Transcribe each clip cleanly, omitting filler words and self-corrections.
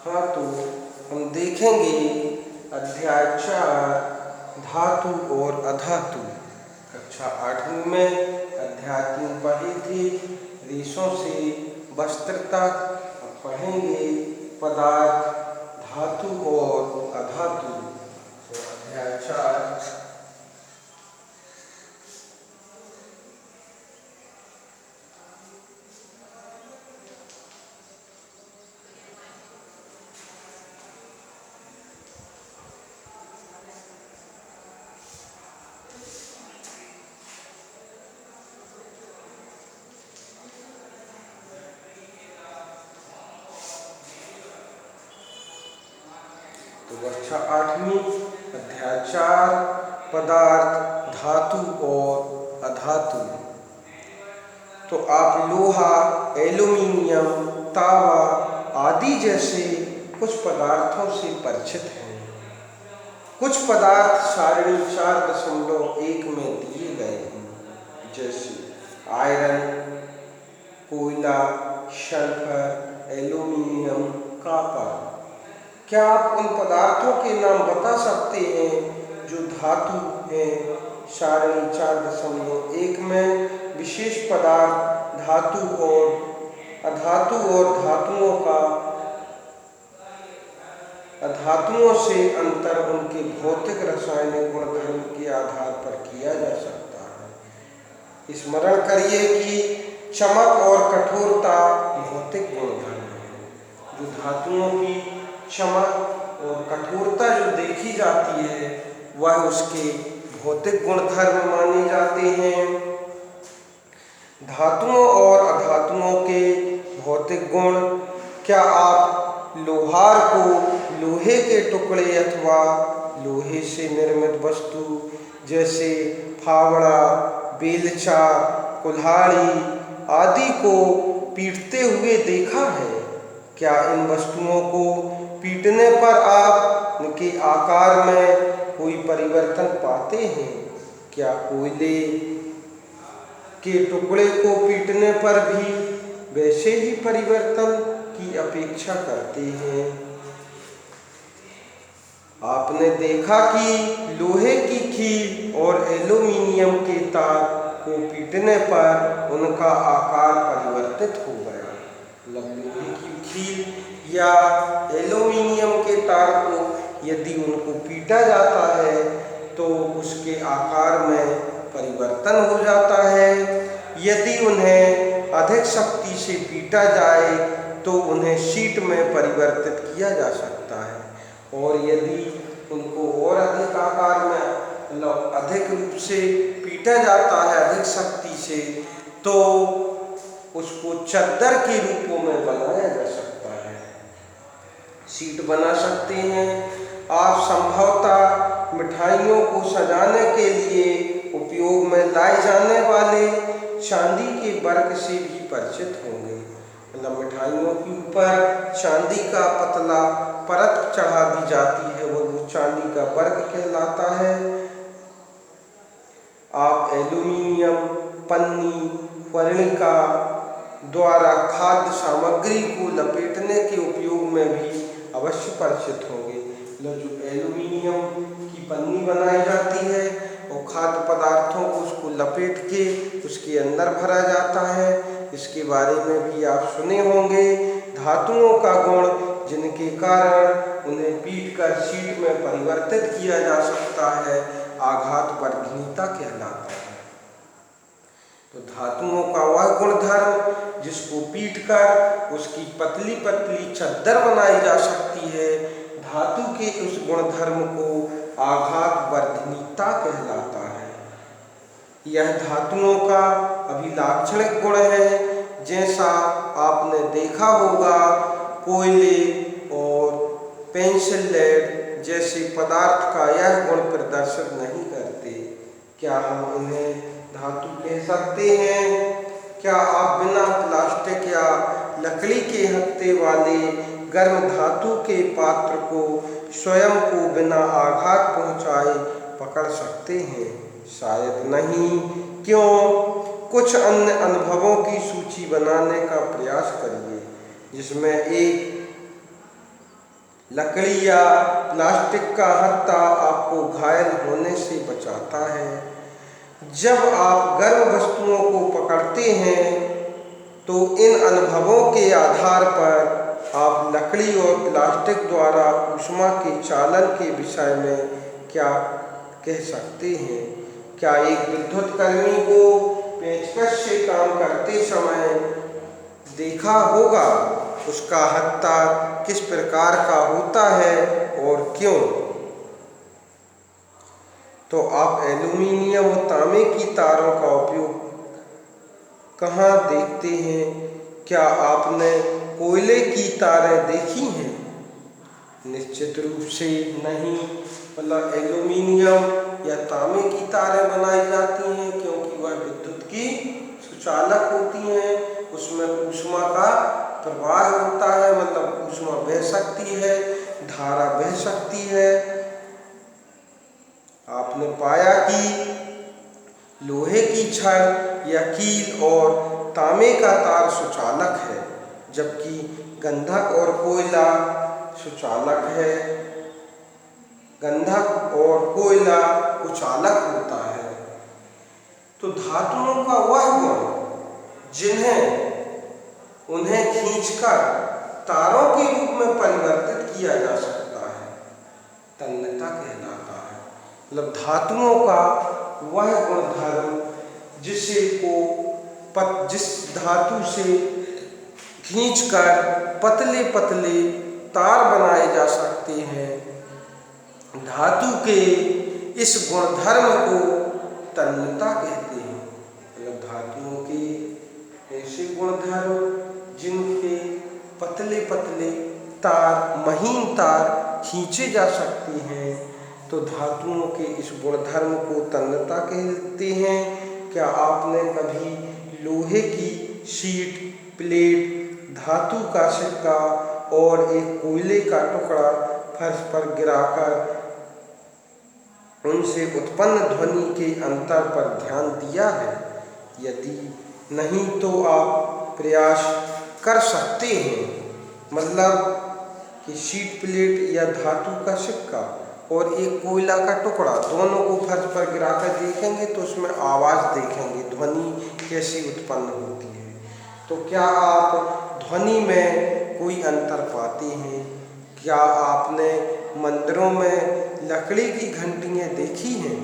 हाँ, तो हम देखेंगे अध्याय 4 धातु और अधातु। कक्षा 8वीं में अध्याय 3 पढ़ी थी, रेशों से वस्त्र तक। अब पढ़ेंगे पदार्थ, धातु और अधातु। तो अध्याय 4 तो कक्षा 8वीं अध्याय 4 पदार्थ, धातु और अधातु। तो आप लोहा, एल्यूमीनियम, तांबा आदि जैसे कुछ पदार्थों से परिचित हैं। कुछ पदार्थ सारणी 4.1 में दिए गए हैं, जैसे आयरन, कोयला, सल्फर, एल्यूमीनियम, कॉपर। क्या आप उन पदार्थों के नाम बता सकते हैं जो धातु हैं? सारणी 4.1 में विशेष पदार्थ, धातु और अधातु और अधातुओं से अंतर उनके भौतिक रासायनिक गुणधर्म के आधार पर किया जा सकता है। स्मरण करिए कि चमक और कठोरता भौतिक गुणधर्म है। जो धातुओं की चमक और कठोरता जो देखी जाती है वह उसके भौतिक गुणधर्म माने जाते हैं। धातुओं और अधातुओं के भौतिक गुण। क्या आप लोहार को लोहे के टुकड़े अथवा लोहे से निर्मित वस्तु जैसे फावड़ा, बेलचा, कुल्हाड़ी आदि को पीटते हुए देखा है? क्या इन वस्तुओं को पीटने पर आप उनके आकार में कोई परिवर्तन पाते हैं? क्या कोयले के टुकड़े को पीटने पर भी वैसे ही परिवर्तन की अपेक्षा करते हैं? आपने देखा कि लोहे की कील और एल्यूमीनियम के तार को पीटने पर उनका आकार परिवर्तित हो गया। लोहे की कील या एल्यूमीनियम के तार को यदि उनको पीटा जाता है तो उसके आकार में परिवर्तन हो जाता है। यदि उन्हें अधिक शक्ति से पीटा जाए तो उन्हें शीट में परिवर्तित किया जा सकता है, और यदि उनको और अधिक आकार में मतलब अधिक रूप से पीटा जाता है अधिक शक्ति से, तो उसको चद्दर के रूपों में बनाया जा सकता है, शीट बना सकते हैं। आप संभवतः मिठाइयों को सजाने के लिए उपयोग में लाए जाने वाले चांदी के वर्क से भी परिचित होंगे। मतलब मिठाइयों के ऊपर चांदी का पतला परत चढ़ा दी जाती है, वो चांदी का वर्क कहलाता है। आप एल्यूमीनियम, पन्नी, वर्णिका द्वारा खाद्य सामग्री को लपेटने के उपयोग में भी अवश्य परिचित होंगे। जो एल्यूमीनियम की पन्नी बनाई जाती है और खाद्य पदार्थों को उसको लपेट के उसके अंदर भरा जाता है, इसके बारे में भी आप सुने होंगे। धातुओं का गुण जिनके कारण उन्हें पीट कर शीट में परिवर्तित किया जा सकता है, आघात वर्धनीयता कहलाता है। तो धातुओं का वह गुणधर्म जिसको पीट कर उसकी पतली पतली चद्दर बनाई जा सकती है, धातु के उस गुणधर्म को आघात वर्धनीयता कहलाता है। यह धातुओं का अभिलाक्षणिक गुण है। जैसा आपने देखा होगा, कोयले और पेंसिल लेड जैसे पदार्थ का यह गुण प्रदर्शित नहीं करते। क्या हम उन्हें धातु कह सकते हैं? क्या आप बिना प्लास्टिक या लकड़ी के हत्थे वाले गर्म धातु के पात्र को स्वयं को बिना आघात पहुंचाए पकड़ सकते हैं? शायद नहीं। क्यों? कुछ अन्य अनुभवों की सूची बनाने का प्रयास करिए जिसमें एक लकड़ी या प्लास्टिक का हत्था आपको घायल होने से बचाता है। जब आप गर्म वस्तुओं को पकड़ते हैं तो इन अनुभवों के आधार पर आप लकड़ी और प्लास्टिक द्वारा ऊष्मा के चालन के विषय में क्या कह सकते हैं? क्या एक विद्युत कर्मी को पेचकस से काम करते समय देखा होगा? उसका हत्था किस प्रकार का होता है और क्यों? तो आप एल्यूमीनियम और तांबे की तारों का उपयोग कहाँ देखते हैं? क्या आपने कोयले की तारें देखी हैं? निश्चित रूप से नहीं। मतलब एल्यूमीनियम या तांबे की तारें बनाई जाती हैं क्योंकि वह विद्युत की सुचालक होती हैं। उसमें ऊष्मा का प्रवाह होता है, मतलब ऊष्मा बह सकती है, धारा बह सकती है। आपने पाया कि लोहे की छड़ या कील और तांबे का तार सुचालक है, जबकि गंधक और कोयला सुचालक है। गंधक और कोयला कुचालक होता है। तो धातुओं का वह गुण उन्हें खींचकर तारों के रूप में परिवर्तित किया जा सकता है, तन्यता कहलाता है। मतलब धातुओं का वह गुणधर्म जिस धातु से खींचकर पतले पतले तार बनाए जा सकते हैं, धातु के इस गुणधर्म को तन्यता कहते हैं। मतलब धातुओं के ऐसे गुणधर्म जिनके पतले पतले तार, महीन तार खींचे जा सकते हैं, तो धातुओं के इस गुणधर्म को तन्यता कहते हैं। क्या आपने कभी लोहे की शीट, प्लेट, धातु का सिक्का और एक कोयले का टुकड़ा फर्श पर गिराकर उनसे उत्पन्न ध्वनि के अंतर पर ध्यान दिया है? यदि नहीं तो आप प्रयास कर सकते हैं। मतलब कि शीट, प्लेट या धातु का सिक्का और एक कोयला का टुकड़ा दोनों को फर्श पर गिराकर देखेंगे तो उसमें आवाज़ देखेंगे, ध्वनि कैसी उत्पन्न होती है। तो क्या आप ध्वनि में कोई अंतर पाते हैं? क्या आपने मंदिरों में लकड़ी की घंटियाँ देखी हैं?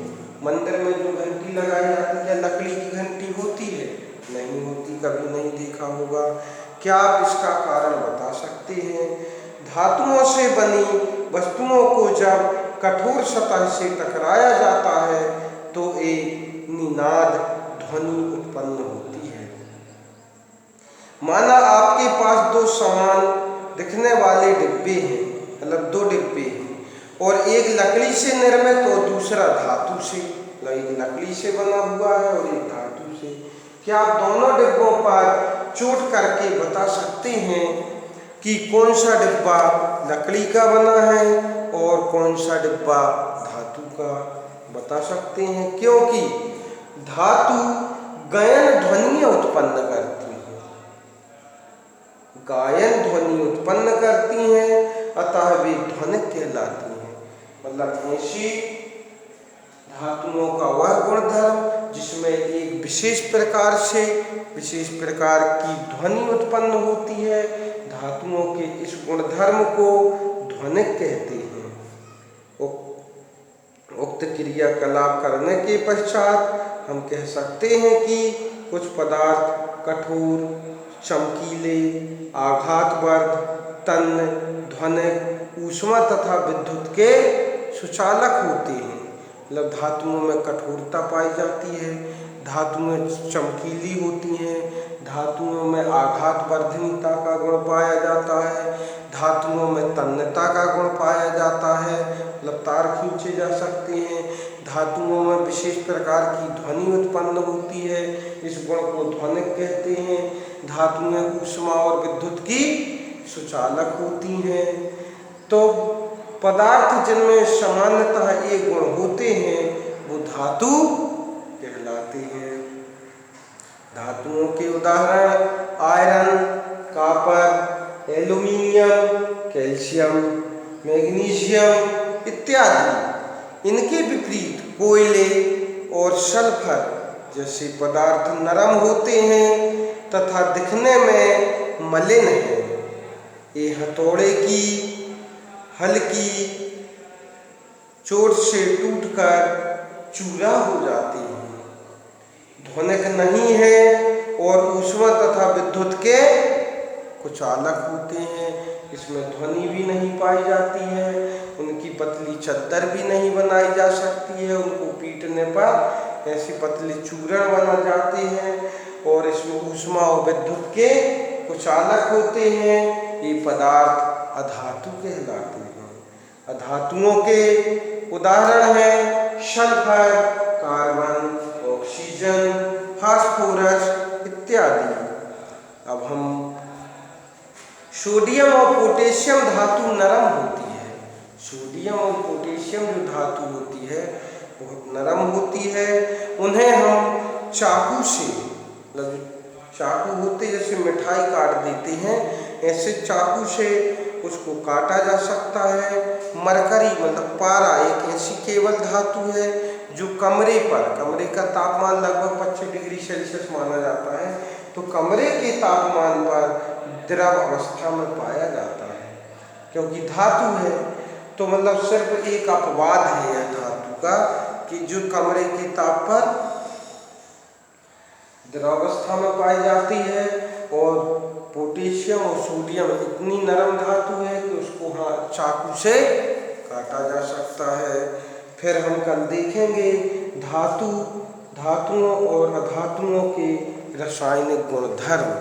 मंदिर में जो घंटी लगाई जाती है लकड़ी की घंटी होती है? नहीं होती, कभी नहीं देखा होगा। क्या आप इसका कारण बता सकते हैं? धातुओं से बनी वस्तुओं को जब कठोर सतह से टकराया जाता है तो एक निनाद ध्वनि उत्पन्न होती है। माना आपके पास दो समान दिखने वाले डिब्बे हैं, मतलब दो डिब्बे हैं, और एक लकड़ी से निर्मित और दूसरा धातु से। एक लकड़ी से बना हुआ है और एक धातु से। क्या आप दोनों डिब्बों पर चोट करके बता सकते हैं कि कौन सा डिब्बा लकड़ी का बना है और कौन सा डिब्बा धातु का? बता सकते हैं, क्योंकि धातु गायन ध्वनियाँ उत्पन्न करती हैं। गायन ध्वनि उत्पन्न करती हैं, अतः वे ध्वनिक कहलाती हैं। मतलब ऐसी धातुओं का वह गुणधर्म जिसमें एक विशेष प्रकार की ध्वनि उत्पन्न होती है, धातुओं के इस गुणधर्म को ध्वनिक कहते हैं। उक्त क्रियाकलाप करने के पश्चात हम कह सकते हैं कि कुछ पदार्थ कठोर, चमकीले, आघातवर्ध, तन्य, ध्वनिक, ऊष्मा तथा विद्युत के सुचालक होते हैं। मतलब धातुओं में कठोरता पाई जाती है, धातुएं चमकीली होती हैं, धातुओं में आघातवर्धनीता का गुण पाया जाता है, धातुओं में तन्यता का गुण पाया जाता है, मतलब तार खींचे जा सकते हैं, धातुओं में विशेष प्रकार की ध्वनि उत्पन्न होती है, इस गुण को ध्वनिक कहते हैं। धातुएं ऊष्मा और विद्युत की सुचालक होती हैं। तो पदार्थ जिनमें सामान्यतः ये गुण होते हैं वो धातु कहलाते हैं। धातुओं के उदाहरण iron, copper, aluminium, calcium, magnesium इत्यादि। इनके विपरीत कोयले और सल्फर जैसे पदार्थ नरम होते हैं तथा दिखने में मलिन हैं। ये हथौड़े की हल्की चोट से टूटकर चूरा हो जाते हैं, ध्वनिक नहीं है और ऊष्मा तथा विद्युत के कुछ अलग होते हैं। इसमें ध्वनि भी नहीं पाई जाती है, उनकी पतली चद्दर भी नहीं बनाई जा सकती है, उनको पीटने पर ऐसी पतली चूरण बना जाते हैं और इसमें ऊष्मा और विद्युत के कुछ अलग होते हैं। ये पदार्थ अधातु कहलाते हैं। अधातुओं के उदाहरण हैं सल्फर, कार्बन, ऑक्सीजन, फास्फोरस इत्यादि। अब हम सोडियम और पोटेशियम धातु नरम होती है। सोडियम और पोटेशियम जो धातु होती है बहुत नरम होती है। उन्हें हम चाकू से, चाकू होते जैसे मिठाई काट देते हैं, ऐसे चाकू से उसको काटा जा सकता है। मरकरी मतलब पारा एक ऐसी केवल धातु है जो कमरे का तापमान लगभग 25 डिग्री सेल्सियस माना जाता है, तो कमरे के तापमान पर द्रव अवस्था में पाया जाता है। क्योंकि धातु है तो मतलब सिर्फ एक अपवाद है यह धातु का कि जो कमरे के ताप पर द्रवावस्था में पाई जाती है। और पोटेशियम और सोडियम इतनी नरम धातु है कि उसको चाकू से काटा जा सकता है। फिर हम कल देखेंगे धातुओं और अधातुओं के रासायनिक गुणधर्म।